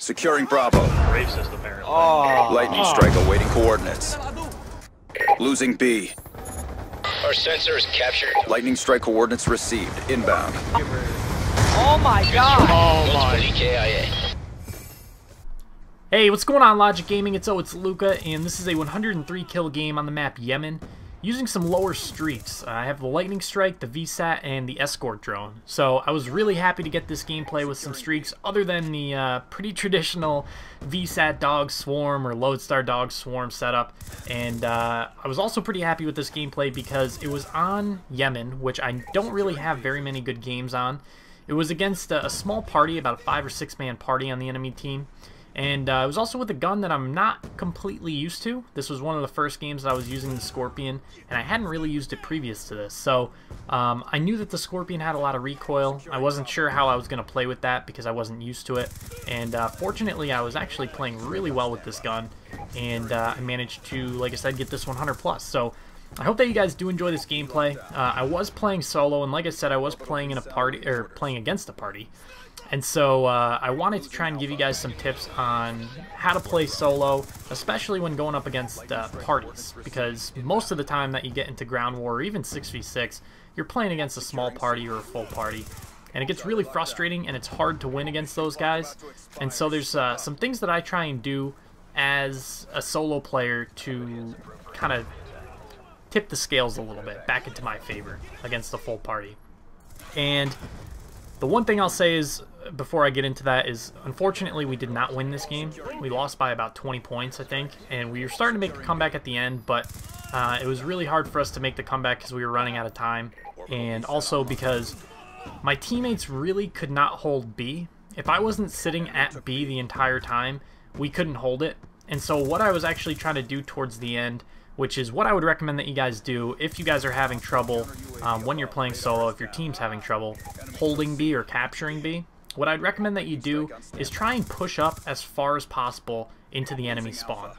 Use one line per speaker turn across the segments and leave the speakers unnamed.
Securing Bravo.
Racist, apparently.
Lightning strike awaiting coordinates. Losing B.
Our sensor is captured.
Lightning strike coordinates received. Inbound.
Oh my god!
Oh my.
KIA.
Hey, what's going on, Logic Gaming? It's Luca, and this is a 103 kill game on the map Yemen, using some lower streaks. I have the Lightning Strike, the VSAT, and the Escort Drone. So I was really happy to get this gameplay with some streaks, other than the pretty traditional VSAT Dog Swarm or Lodestar Dog Swarm setup. And I was also pretty happy with this gameplay because it was on Yemen, which I don't really have very many good games on. It was against a small party, about a 5 or 6 man party on the enemy team. And it was also with a gun that I'm not completely used to. This was one of the first games that I was using the Skorpion, and I hadn't really used it previous to this. So I knew that the Skorpion had a lot of recoil. I wasn't sure how I was going to play with that because I wasn't used to it. And fortunately, I was actually playing really well with this gun, and I managed to, like I said, get this 100 plus. So I hope that you guys do enjoy this gameplay. I was playing solo, and like I said, I was playing in a party, or playing against a party. And so I wanted to try and give you guys some tips on how to play solo, especially when going up against parties, because most of the time that you get into ground war or even 6v6, you're playing against a small party or a full party, and it gets really frustrating and it's hard to win against those guys. And so there's some things that I try and do as a solo player to kind of tip the scales a little bit back into my favor against the full party. And the one thing I'll say is, before I get into that, is unfortunately we did not win this game. We lost by about 20 points, I think, and we were starting to make the comeback at the end, but it was really hard for us to make the comeback because we were running out of time, and also because my teammates really could not hold B. If I wasn't sitting at B the entire time, we couldn't hold it. And so what I was actually trying to do towards the end, which is what I would recommend that you guys do if you guys are having trouble when you're playing solo, if your team's having trouble holding B or capturing B, what I'd recommend that you do is try and push up as far as possible into the enemy spawn.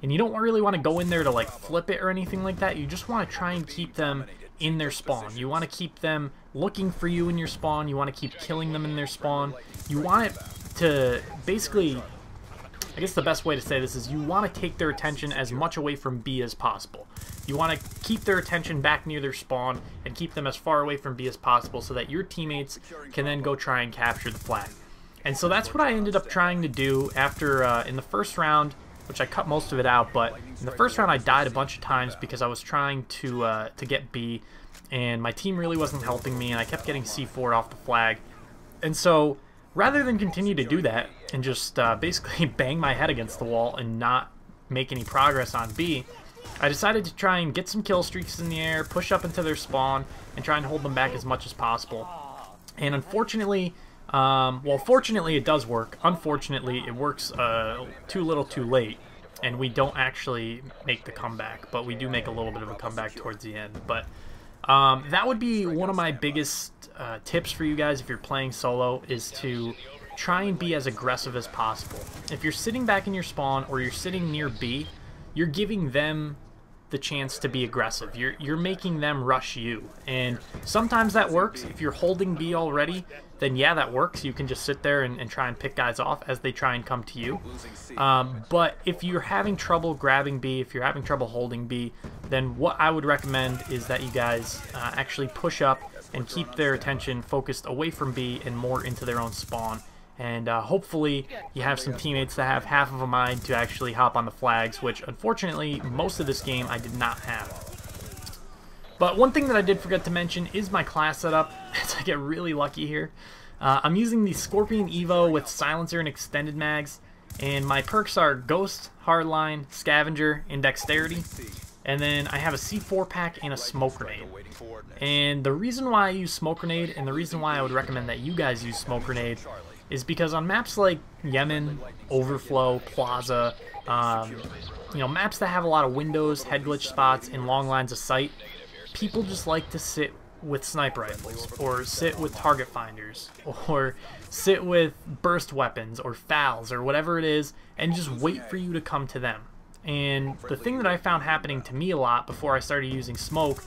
And you don't really want to go in there to like flip it or anything like that. You just want to try and keep them in their spawn. You want to keep them looking for you in your spawn. You want to keep killing them in their spawn. You want it to basically, I guess the best way to say this is you want to take their attention as much away from B as possible. You want to keep their attention back near their spawn and keep them as far away from B as possible so that your teammates can then go try and capture the flag. And so that's what I ended up trying to do after, in the first round, which I cut most of it out, but in the first round I died a bunch of times because I was trying to get B, and my team really wasn't helping me, and I kept getting C4 off the flag. And so rather than continue to do that and just basically bang my head against the wall and not make any progress on B, I decided to try and get some kill streaks in the air, push up into their spawn, and try and hold them back as much as possible. And unfortunately, well, fortunately it does work. Unfortunately, it works too little too late, and we don't actually make the comeback, but we do make a little bit of a comeback towards the end. But that would be one of my biggest tips for you guys if you're playing solo, is to try and be as aggressive as possible. If you're sitting back in your spawn or you're sitting near B, you're giving them the chance to be aggressive. You're making them rush you, and sometimes that works. If you're holding B already, then yeah, that works. You can just sit there and try and pick guys off as they try and come to you. But if you're having trouble grabbing B, if you're having trouble holding B, then what I would recommend is that you guys actually push up and keep their attention focused away from B and more into their own spawn. And hopefully you have some teammates that have half of a mind to actually hop on the flags, which unfortunately most of this game I did not have. But one thing that I did forget to mention is my class setup, as I get really lucky here. I'm using the Skorpion EVO with silencer and extended mags, and my perks are Ghost, Hardline, Scavenger, and Dexterity. And then I have a C4 pack and a smoke grenade. And the reason why I use smoke grenade, and the reason why I would recommend that you guys use smoke grenade, is because on maps like Yemen, Overflow, Plaza, you know, maps that have a lot of windows, head glitch spots, and long lines of sight, people just like to sit with sniper rifles, or sit with target finders, or sit with burst weapons, or FALs, or whatever it is, and just wait for you to come to them. And the thing that I found happening to me a lot before I started using smoke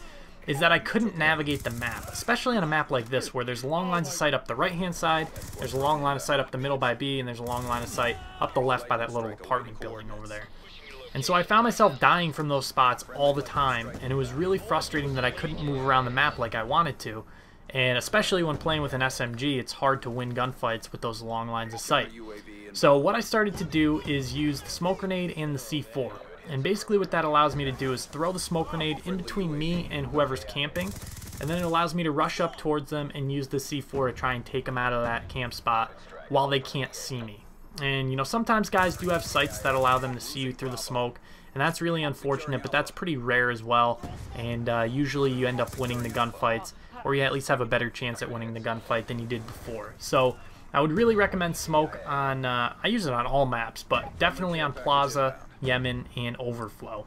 is that I couldn't navigate the map, especially on a map like this where there's long lines of sight up the right-hand side, there's a long line of sight up the middle by B, and there's a long line of sight up the left by that little apartment building over there. And so I found myself dying from those spots all the time, and it was really frustrating that I couldn't move around the map like I wanted to. And especially when playing with an SMG, it's hard to win gunfights with those long lines of sight. So what I started to do is use the smoke grenade and the C4. And basically what that allows me to do is throw the smoke grenade in between me and whoever's camping, and then it allows me to rush up towards them and use the C4 to try and take them out of that camp spot while they can't see me. And, you know, sometimes guys do have sights that allow them to see you through the smoke, and that's really unfortunate, but that's pretty rare as well, and usually you end up winning the gunfights, or you at least have a better chance at winning the gunfight than you did before. So I would really recommend smoke on, I use it on all maps, but definitely on Plaza, Yemen, and Overflow.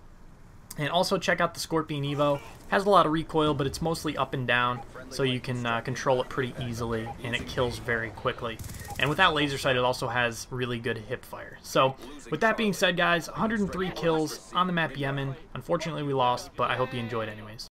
And also check out the Skorpion EVO. Has a lot of recoil, but it's mostly up and down, so you can control it pretty easily, and it kills very quickly. And with that laser sight, it also has really good hip fire. So with that being said, guys, 103 kills on the map Yemen. Unfortunately, we lost, but I hope you enjoyed anyways.